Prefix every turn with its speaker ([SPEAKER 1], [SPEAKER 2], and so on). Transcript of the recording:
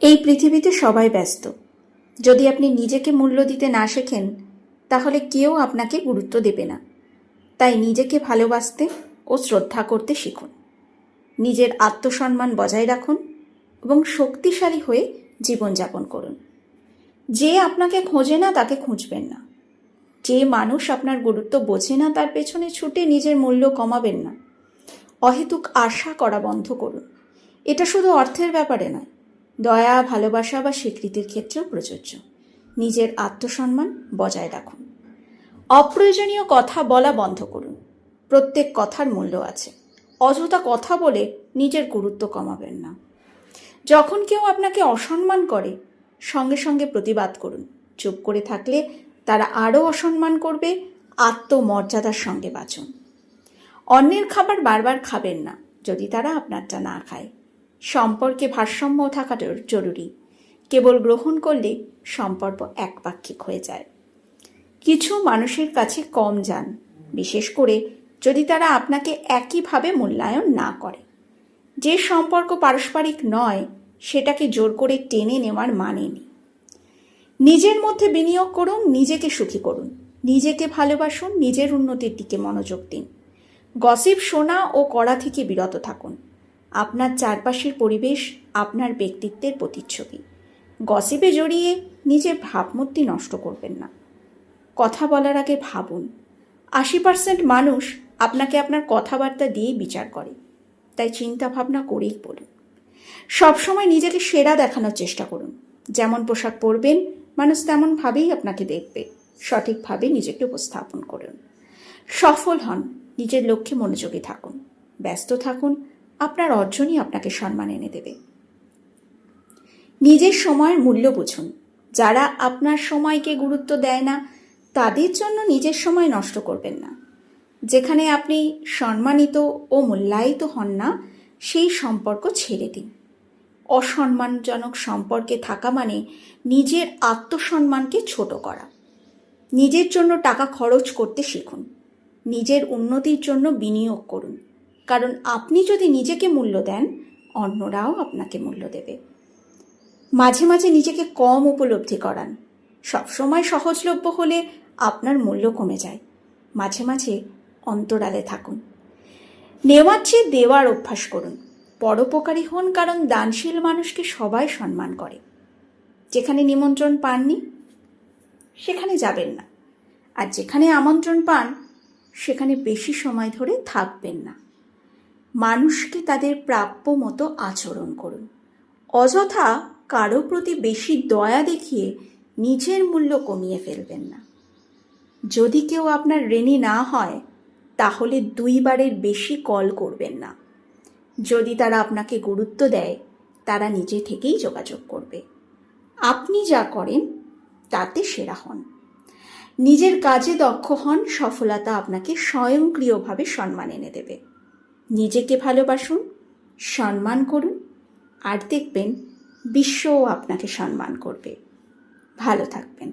[SPEAKER 1] এই পৃথিবীতে সবাই ব্যস্ত। যদি আপনি নিজেকে মূল্য দিতে না শেখেন তাহলে কেউ আপনাকে গুরুত্ব দেবে না। তাই নিজেকে ভালোবাসতে ও শ্রদ্ধা করতে শিখুন। নিজের আত্মসম্মান বজায় রাখুন এবং শক্তিশালী হয়ে জীবনযাপন করুন। যে আপনাকে খোঁজে না তাকে খুঁজবেন না। যে মানুষ আপনার গুরুত্ব বোঝে না তার পেছনে ছুটে নিজের মূল্য কমাবেন না। অহেতুক আশা করা বন্ধ করুন। এটা শুধু অর্থের ব্যাপারে নয়, দয়া, ভালোবাসা বা স্বীকৃতির ক্ষেত্রেও প্রযোজ্য। নিজের আত্মসম্মান বজায় রাখুন। অপ্রয়োজনীয় কথা বলা বন্ধ করুন। প্রত্যেক কথার মূল্য আছে। অযথা কথা বলে নিজের গুরুত্ব কমাবেন না। যখন কেউ আপনাকে অসম্মান করে সঙ্গে সঙ্গে প্রতিবাদ করুন। চুপ করে থাকলে তারা আরও অসম্মান করবে। আত্মমর্যাদার সঙ্গে বাঁচুন। অন্যের খাবার বারবার খাবেন না যদি তারা আপনারটা না খায়। সম্পর্কে ভারসাম্য থাকা জরুরি। কেবল গ্রহণ করলে সম্পর্ক একপাক্ষিক হয়ে যায়। কিছু মানুষের কাছে কম যান, বিশেষ করে যদি তারা আপনাকে একইভাবে মূল্যায়ন না করে। যে সম্পর্ক পারস্পরিক নয় সেটাকে জোর করে টেনে নেওয়ার মানে নেই। নিজের মধ্যে বিনিয়োগ করুন, নিজেকে সুখী করুন। নিজেকে ভালোবাসুন, নিজের উন্নতির দিকে মনোযোগ দিন। গসিপ শোনা ও করা থেকে বিরত থাকুন। আপনার চারপাশের পরিবেশ আপনার ব্যক্তিত্বের প্রতিচ্ছবি। গসিপে জড়িয়ে নিজের ভাবমূর্তি নষ্ট করবেন না। কথা বলার আগে ভাবুন। 80% মানুষ আপনাকে আপনার কথাবার্তা দিয়েই বিচার করে, তাই চিন্তা ভাবনা করেই বলুন। সবসময় নিজেকে সেরা দেখানোর চেষ্টা করুন। যেমন পোশাক পরবেন মানুষ তেমনভাবেই আপনাকে দেখবে। সঠিকভাবে নিজেকে উপস্থাপন করুন। সফল হন, নিজের লক্ষ্যে মনোযোগী থাকুন। ব্যস্ত থাকুন, আপনার অর্জনই আপনাকে সম্মান এনে দেবে। নিজের সময়ের মূল্য বুঝুন। যারা আপনার সময়কে গুরুত্ব দেয় না তাদের জন্য নিজের সময় নষ্ট করবেন না। যেখানে আপনি সম্মানিত ও মূল্যায়িত হন না সেই সম্পর্ক ছেড়ে দিন। অসম্মানজনক সম্পর্কে থাকা মানে নিজের আত্মসম্মানকে ছোট করা। নিজের জন্য টাকা খরচ করতে শিখুন। নিজের উন্নতির জন্য বিনিয়োগ করুন। কারণ আপনি যদি নিজেকে মূল্য দেন অন্যরাও আপনাকে মূল্য দেবে। মাঝে মাঝে নিজেকে কম উপলব্ধি করান। সবসময় সহজলভ্য হলে আপনার মূল্য কমে যায়। মাঝে মাঝে অন্তরালে থাকুন। নেওয়ার চেয়ে দেওয়ার অভ্যাস করুন। পরোপকারী হন, কারণ দানশীল মানুষকে সবাই সম্মান করে। যেখানে নিমন্ত্রণ পাননি সেখানে যাবেন না, আর যেখানে আমন্ত্রণ পান সেখানে বেশি সময় ধরে থাকবেন না। মানুষকে তাদের প্রাপ্য মতো আচরণ করুন। অযথা কারো প্রতি বেশি দয়া দেখিয়ে নিজের মূল্য কমিয়ে ফেলবেন না। যদি কেউ আপনার ঋণী না হয় তাহলে 2 বারের বেশি কল করবেন না। যদি তারা আপনাকে গুরুত্ব দেয় তারা নিজে থেকেই যোগাযোগ করবে। আপনি যা করেন তাতে সেরা হন। নিজের কাজে দক্ষ হন, সফলতা আপনাকে স্বয়ংক্রিয়ভাবে সম্মান এনে দেবে। নিজেকে ভালোবাসুন, সম্মান করুন, আর দেখবেন বিশ্বও আপনাকে সম্মান করবে। ভালো থাকবেন।